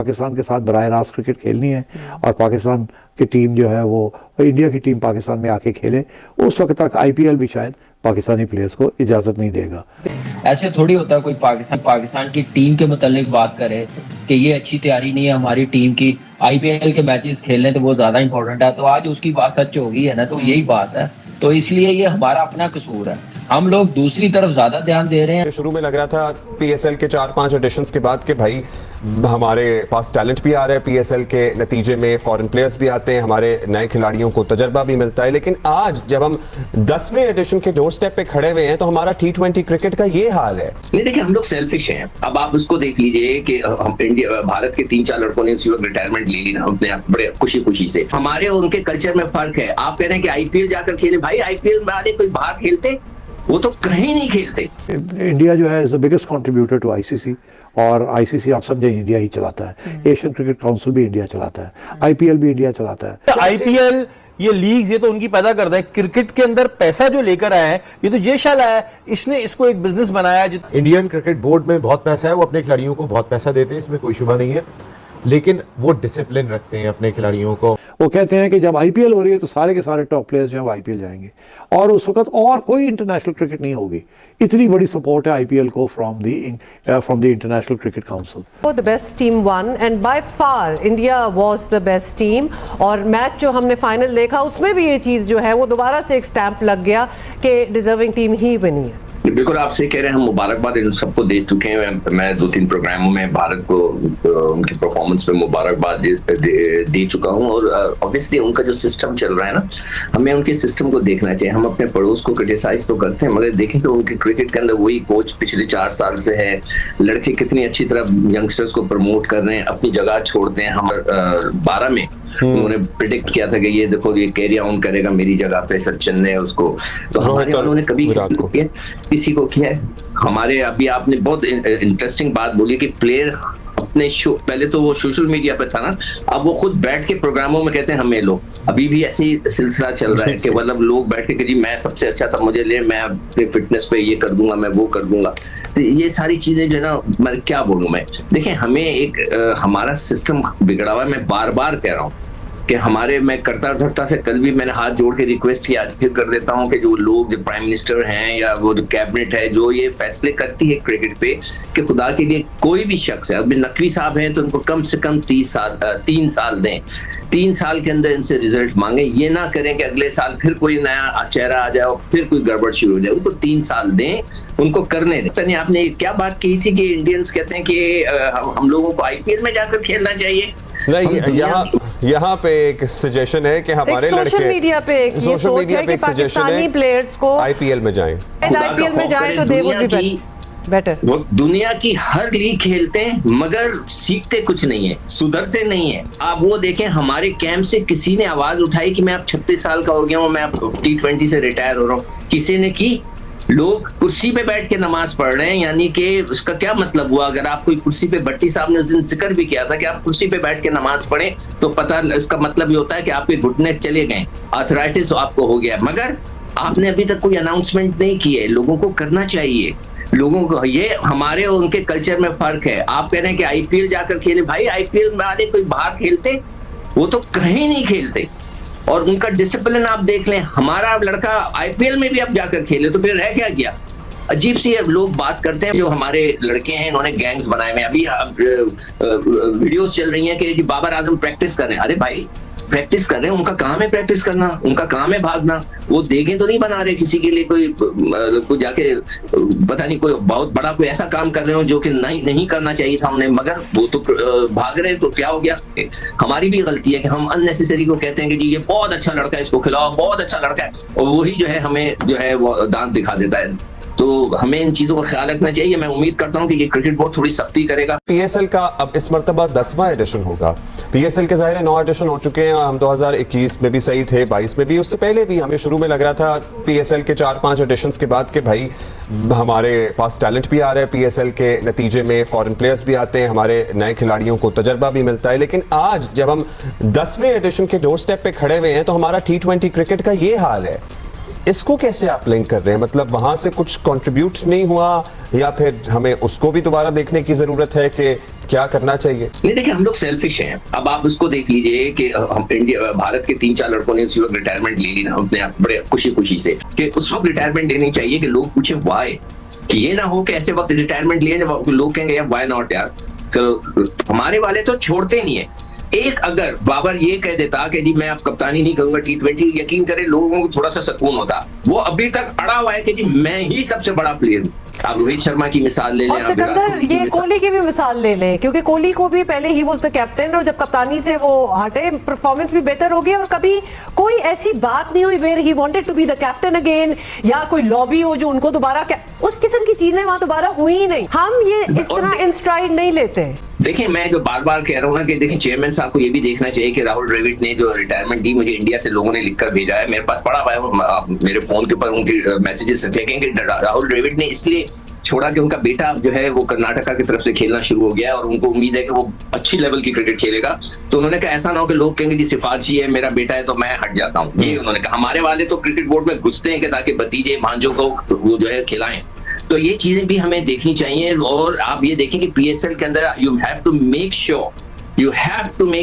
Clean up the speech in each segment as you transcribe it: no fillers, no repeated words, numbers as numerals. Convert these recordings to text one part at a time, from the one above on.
पाकिस्तान के साथ बराह रास्त क्रिकेट खेलनी है और पाकिस्तान की टीम जो है वो इंडिया की टीम पाकिस्तान में आके खेले, उस वक्त तक आईपीएल भी शायद पाकिस्तानी प्लेयर्स को इजाजत नहीं देगा। ऐसे थोड़ी होता है कोई पाकिस्तान की टीम के मुतालिक बात करे कि ये अच्छी तैयारी नहीं है हमारी टीम की, आईपीएल के मैचेस खेलने तो वो ज्यादा इंपॉर्टेंट है, तो आज उसकी बात सच होगी है ना, तो यही बात है। तो इसलिए ये हमारा अपना कसूर है, हम लोग दूसरी तरफ ज्यादा ध्यान दे रहे हैं। शुरू में लग रहा था पीएसएल के 4-5 एडिशंस के बाद कि भाई हमारे पास टैलेंट भी आ रहा है, पीएसएल के नतीजे में फॉरेन प्लेयर्स भी आते हैं, हमारे नए खिलाड़ियों को तजर्बा भी मिलता है। लेकिन आज जब हम 10वें एडिशन के डोर स्टेप पे खड़े हुए हैं तो हमारा T20 क्रिकेट का ये हाल है। नहीं देखिए, हम लोग सेल्फिश हैं। अब आप उसको देख लीजिए कि हम इंडिया भारत के 3-4 लड़कों ने इस वक्त रिटायरमेंट ले ली ना अपने बड़े खुशी से। हमारे और उनके कल्चर में फर्क है। आप कह रहे हैं कि आईपीएल जाकर खेले, भाई आईपीएल में आने कोई बाहर खेलते, वो तो कहीं नहीं खेलते। इंडिया जो है is the biggest contributor to ICC, और आईसीसी आप समझे इंडिया ही चलाता है, एशियन क्रिकेट काउंसिल भी इंडिया चलाता है, आईपीएल भी इंडिया चलाता है। आईपीएल ये लीग्स ये तो उनकी पैदा करता है, क्रिकेट के अंदर पैसा जो लेकर आया है ये तो जयशाल आया है, इसने इसको एक बिजनेस बनाया है। इंडियन क्रिकेट बोर्ड में बहुत पैसा है, वो अपने खिलाड़ियों को बहुत पैसा देते हैं, इसमें कोई शुबा नहीं है, लेकिन वो डिसिप्लिन रखते हैं अपने खिलाड़ियों को। वो कहते हैं कि जब आईपीएल हो रही है तो सारे के सारे टॉप प्लेयर्स जो हैं वो आईपीएल जाएंगे, और उस वक्त और कोई इंटरनेशनल क्रिकेट नहीं होगी। इतनी बड़ी सपोर्ट है आईपीएल को from the International Cricket council. The best team one and by far India was the best team, और मैच जो हमने फाइनल देखा उसमें भी ये चीज़ जो है वो दोबारा से एक स्टैंप लग गया कि डिजर्विंग टीम ही बनी है। बिल्कुल आप सही कह रहे हैं, हम मुबारकबाद इन सबको दे चुके हैं। मैं 2-3 प्रोग्रामों में भारत को उनकी परफॉर्मेंस पे मुबारकबाद दे चुका हूं, और ऑब्वियसली उनका जो सिस्टम चल रहा है ना, हमें उनके सिस्टम को देखना चाहिए। हम अपने पड़ोस को क्रिटिसाइज तो करते हैं, मगर देखें तो उनके क्रिकेट के अंदर वही कोच पिछले 4 साल से है, लड़के कितनी अच्छी तरह यंगस्टर्स को प्रमोट कर रहे हैं, अपनी जगह छोड़ते हैं। हम 12 में उन्होंने प्रिडिक्ट किया था कि ये देखो ये कैरी ऑन करेगा मेरी जगह पे सचिन ने उसको, तो हमारे वालों ने कभी किसी को किया है। हमारे अभी आपने बहुत इंटरेस्टिंग बात बोली कि प्लेयर अपने शो, पहले तो वो सोशल मीडिया पे था ना, अब वो खुद बैठ के प्रोग्रामों में कहते हैं हमें लो। अभी भी ऐसे ही सिलसिला चल रहा है कि मतलब लोग बैठ के जी मैं सबसे अच्छा था, मुझे ले, मैं अपने फिटनेस पे ये कर दूंगा, मैं वो कर दूंगा। तो ये सारी चीजें जो है ना, मैं क्या बोलूं मैं, देखें हमें एक हमारा सिस्टम बिगड़ा हुआ है। मैं बार बार कह रहा हूँ कि हमारे, मैं करता धरता से कल भी मैंने हाथ जोड़ के रिक्वेस्ट किया, आज फिर कर देता हूं कि जो लोग, जो प्राइम मिनिस्टर हैं या वो जो कैबिनेट है जो ये फैसले करती है क्रिकेट पे, कि खुदा के लिए कोई भी शख्स है, अभी नकवी साहब हैं तो उनको कम से कम 3 साल दें, 3 साल के अंदर इनसे रिजल्ट मांगे। ये ना करें कि अगले साल फिर कोई नया चेहरा आ जाए और फिर कोई गड़बड़ शुरू हो जाए। उनको 3 साल दें, उनको करने दें। तनी आपने क्या बात की थी कि इंडियंस कहते हैं कि हम लोगों को आईपीएल में जाकर खेलना चाहिए। नहीं, यहाँ पे एक सजेशन है कि हमारे लड़के सोशल मीडिया पे एक सजेशन है प्लेयर्स को आईपीएल में जाएं, आईपीएल में जाएं तो दे वुड बी बेटर। वो दुनिया की हर लीग खेलते हैं मगर सीखते कुछ नहीं है, सुधरते नहीं है। आप वो देखें, हमारे कैंप से किसी ने आवाज उठाई कि मैं अब 36 साल का हो गया हूँ, मैं अब T20 से रिटायर हो रहा हूँ? किसी ने की? लोग कुर्सी पे बैठ के नमाज पढ़ रहे हैं, यानी कि उसका क्या मतलब हुआ? अगर आप कोई कुर्सी पे, भट्टी साहब ने उस दिन जिक्र भी किया था कि आप कुर्सी पे बैठ के नमाज पढ़ें तो पता, इसका मतलब ये होता है कि आपके घुटने चले गए, आर्थराइटिस आपको हो गया। मगर आपने अभी तक कोई अनाउंसमेंट नहीं की है। लोगों को करना चाहिए, लोगों को। ये हमारे और उनके कल्चर में फर्क है। आप कह रहे हैं कि आईपीएल जाकर खेले, भाई आईपीएल में आने कोई बाहर खेलते, वो तो कहीं नहीं खेलते। और उनका डिसिप्लिन आप देख लें, हमारा लड़का आईपीएल में भी अब जाकर खेले तो फिर रह क्या गया? अजीब सी लोग बात करते हैं। जो हमारे लड़के हैं इन्होंने गैंग्स बनाए हुए, अभी वीडियोस चल रही हैं कि बाबर आजम प्रैक्टिस कर रहे हैं। अरे भाई प्रैक्टिस कर रहे हैं, उनका काम है प्रैक्टिस करना, उनका काम है भागना। वो देखें तो नहीं बना रहे किसी के लिए कोई जाके पता नहीं कोई बहुत बड़ा कोई ऐसा काम कर रहे हो जो कि नहीं करना चाहिए था उन्हें, मगर वो तो भाग रहे हैं। तो क्या हो गया? हमारी भी गलती है कि हम अननेसेसरी को कहते हैं कि जी ये बहुत अच्छा लड़का है, इसको खिलाओ, बहुत अच्छा लड़का है, और वही जो है हमें जो है वो दांत दिखा देता है। तो हमें इन चीजों का ख्याल रखना चाहिए। मैं उम्मीद करता हूं कि ये क्रिकेट बोर्ड थोड़ी सख्ती करेगा। पीएसएल का अब इस मर्तबा 10वां एडिशन होगा। पीएसएल के ज़ाहिर 9 एडिशन हो चुके हैं। हम 2021 में भी सही थे, 22 में भी, उससे पहले भी हमें शुरू में लग रहा था पीएसएल के 4-5 एडिशंस के बाद कि भाई हमारे पास टैलेंट भी आ रहा है, पीएसएल के नतीजे में फॉरेन प्लेयर्स भी आते हैं, हमारे नए खिलाड़ियों को तजर्बा भी मिलता है। लेकिन आज जब हम 10वें एडिशन के डोर स्टेप पे खड़े हुए हैं तो हमारा T20 क्रिकेट का ये हाल है। इसको कैसे आप लिंक कर रहे हैं? मतलब वहां से कुछ कंट्रीब्यूट नहीं हुआ या फिर हमें उसको भी दोबारा देखने की जरूरत है कि क्या करना चाहिए? नहीं, देखिए हम लोग सेल्फिश हैं। अब आप उसको देख लीजिए कि हम इंडिया भारत के 3-4 लड़कों ने उस वक्त रिटायरमेंट ले ली ना अपने बड़े खुशी से, कि उस वक्त रिटायरमेंट लेनी चाहिए कि लोग पूछे वाई, कि ये ना हो कि ऐसे वक्त रिटायरमेंट लिए जब लोग कहेंगे यार वाई नॉट यार। चलो हमारे वाले तो छोड़ते नहीं है। एक अगर बाबर ये कह देता कि जी मैं अब कप्तानी नहीं करूंगा T20, यकीन करें लोगों को थोड़ा सा सुकून होता। वो अभी तक अड़ा हुआ है कि जी मैं ही सबसे बड़ा प्लेयर हूं। आप रोहित शर्मा की मिसाल ले लें, और सिकंदर ये कोहली की भी मिसाल ले लें, क्योंकि कोहली को भी पहले ही वाज द कैप्टन और जब कप्तानी से वो हटे परफॉर्मेंस भी बेहतर हो गई और कभी कोई ऐसी बात नहीं हुई where he wanted to be the captain again, या कोई लॉबी हो जो उनको दोबारा उस किस्म की चीजें वहां दोबारा हुई ही नहीं। हम ये इस तरह इन स्ट्राइड नहीं लेते। देखिए मैं जो बार बार कह रहा हूँ ना कि देखिए चेयरमैन साहब को ये भी देखना चाहिए कि राहुल द्रविड़ ने जो रिटायरमेंट दी, मुझे इंडिया से लोगों ने लिखकर भेजा है, मेरे पास पड़ा हुआ है, मेरे फोन के ऊपर उनकी मैसेजेस देखेंगे कि राहुल द्रविड़ ने इसलिए छोड़ा कि उनका बेटा जो है वो कर्नाटका की तरफ से खेलना शुरू हो गया और उनको उम्मीद है कि वो अच्छी लेवल की क्रिकेट खेलेगा। तो उन्होंने कहा ऐसा ना हो कि लोग कहेंगे जी सिफारिशी है, मेरा बेटा है तो मैं हट जाता हूँ। ये उन्होंने कहा। हमारे वाले तो क्रिकेट बोर्ड में घुसते हैं कि ताकि भतीजे भांजों को वो जो है खिलाएं। तो ये चीजें भी हमें देखनी चाहिए। और आप ये देखें कि PSL के अंदर you have to make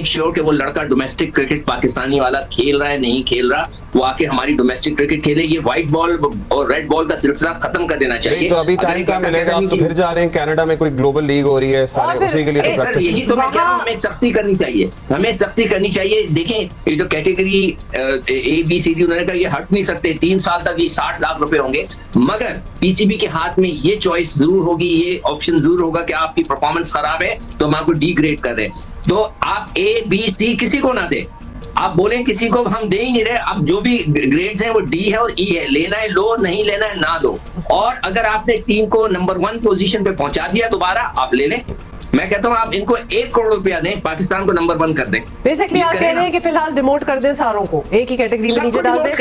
sure कि वो लड़का डोमेस्टिक क्रिकेट पाकिस्तानी वाला खेल रहा है, नहीं खेल रहा, वो आके हमारी डोमेस्टिक क्रिकेट खेले। ये व्हाइट बॉल और रेड बॉल का सिलसिला खत्म कर देना चाहिए। तो अभी टाइम का मिलेगा, आप तो फिर जा रहे हैं कनाडा में, कोई ग्लोबल लीग हो रही है, सारे उसी के लिए तो प्रैक्टिस। यही तो मैं कह रहा हूं, हमें सख्ती करनी चाहिए। देखें ये जो कैटेगरी ABCD उन्होंने कहा ये हट नहीं सकते, 3 साल तक ये 60 लाख रुपए होंगे, मगर PCB के हाथ में ये चॉइस जरूर होगी, ये ऑप्शन जरूर होगा कि आपकी परफॉर्मेंस खराब है तो हम आपको डिग्रेड कर रहे हैं। तो आप ABC किसी को ना दे, आप बोलें किसी को हम दे ही नहीं रहे। अब जो भी ग्रेड्स हैं वो D है और E है, लेना है लो, नहीं लेना है ना लो। और अगर आपने टीम को नंबर 1 पोजीशन पे पहुंचा दिया दोबारा, आप ले लें। मैं कहता हूं आप इनको 1 करोड़ रुपया दें, पाकिस्तान को नंबर 1 कर दें। बेसिकली आप कह रहे हैं कि फिलहाल डिमोट कर दें, सारों को एक ही कैटेगरी में नीचे डाल दें।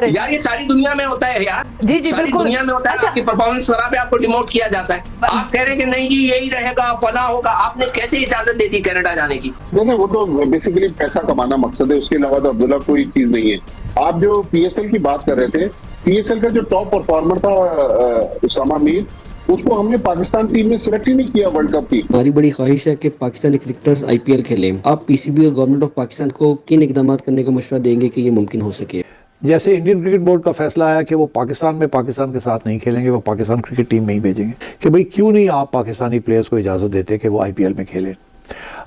यार ये सारी दुनिया में होता है यार, जी सारी बिल्कुल दुनिया में होता है। आपकी परफॉर्मेंस खराब है, आपको डिमोट किया जाता है। आप कह रहे हैं कि नहीं जी यही रहेगा, फला होगा। आपने कैसे इजाजत दे दी कनाडा जाने की? देखिए वो तो बेसिकली पैसा कमाना मकसद है, उसके अलावा तो अब्दुल्ला कोई चीज नहीं है। आप जो PSL की बात कर रहे थे, PSL का जो टॉप परफॉर्मर था उसामा मीर, उसको हमने पाकिस्तान टीम में सिलेक्ट ही नहीं किया वर्ल्ड कप की। हमारी बड़ी ख्वाहिश है कि पाकिस्तानी क्रिकेटर्स IPL खेलें। आप PCB और गवर्नमेंट ऑफ पाकिस्तान को किन इकदाम करने का मशवरा देंगे कि ये मुमकिन हो सके? जैसे इंडियन क्रिकेट बोर्ड का फैसला आया कि वो पाकिस्तान में पाकिस्तान के साथ नहीं खेलेंगे, वो पाकिस्तान क्रिकेट टीम में ही भेजेंगे, कि भाई क्यों नहीं आप पाकिस्तानी प्लेयर्स को इजाज़त देते कि वो IPL में खेलें।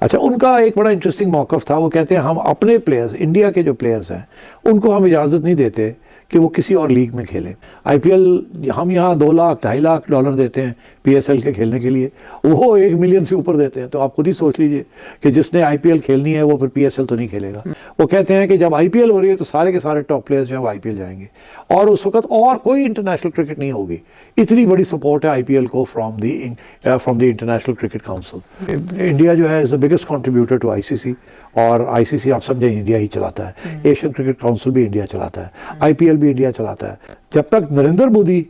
अच्छा, उनका एक बड़ा इंटरेस्टिंग मौक़िफ़ था। वो कहते हैं हम अपने प्लेयर्स, इंडिया के जो प्लेयर्स हैं उनको हम इजाज़त नहीं देते कि वो किसी और लीग में खेलें। IPL हम यहाँ 2 लाख $2.5 लाख देते हैं PSL के खेलने के लिए, वो 1 मिलियन से ऊपर देते हैं। तो आप खुद ही सोच लीजिए कि जिसने IPL खेलनी है वो फिर PSL तो नहीं खेलेगा। वो कहते हैं कि जब IPL हो रही है तो सारे के सारे टॉप प्लेयर्स जो हैं वो IPL जाएंगे और उस वक्त और कोई इंटरनेशनल क्रिकेट नहीं होगी। इतनी बड़ी सपोर्ट है IPL को from the International Cricket Council. India जो है is the biggest contributor to ICC, और ICC आप समझें इंडिया ही चलाता है। एशियन क्रिकेट काउंसिल भी इंडिया चलाता है, IPL भी इंडिया चलाता है। जब तक नरेंद्र मोदी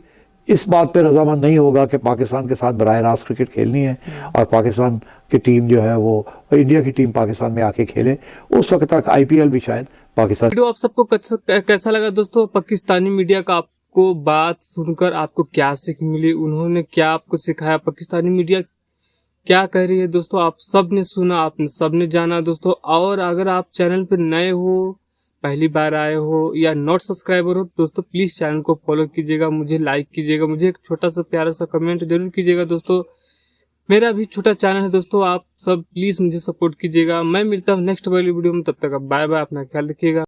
इस बात पे रजामंद नहीं होगा कि पाकिस्तान के साथ बराह रास्त क्रिकेट खेलनी है और पाकिस्तान की टीम जो है वो इंडिया की टीम पाकिस्तान में आके खेले, उस वक्त तक IPL भी शायद पाकिस्तान। वीडियो आप सबको कैसा लगा दोस्तों? पाकिस्तानी मीडिया का आपको बात सुनकर आपको क्या सीख मिली, उन्होंने क्या आपको सिखाया, पाकिस्तानी मीडिया क्या कह रही है दोस्तों? आप सब ने सुना, आपने सब ने जाना दोस्तों। और अगर आप चैनल पर नए हो, पहली बार आए हो या नॉट सब्सक्राइबर हो दोस्तों, प्लीज चैनल को फॉलो कीजिएगा, मुझे लाइक कीजिएगा, मुझे एक छोटा सा प्यारा सा कमेंट जरूर कीजिएगा दोस्तों। मेरा भी छोटा चैनल है दोस्तों, आप सब प्लीज मुझे सपोर्ट कीजिएगा। मैं मिलता हूँ नेक्स्ट वाली वीडियो में, तब तक बाय बाय, अपना ख्याल रखिएगा।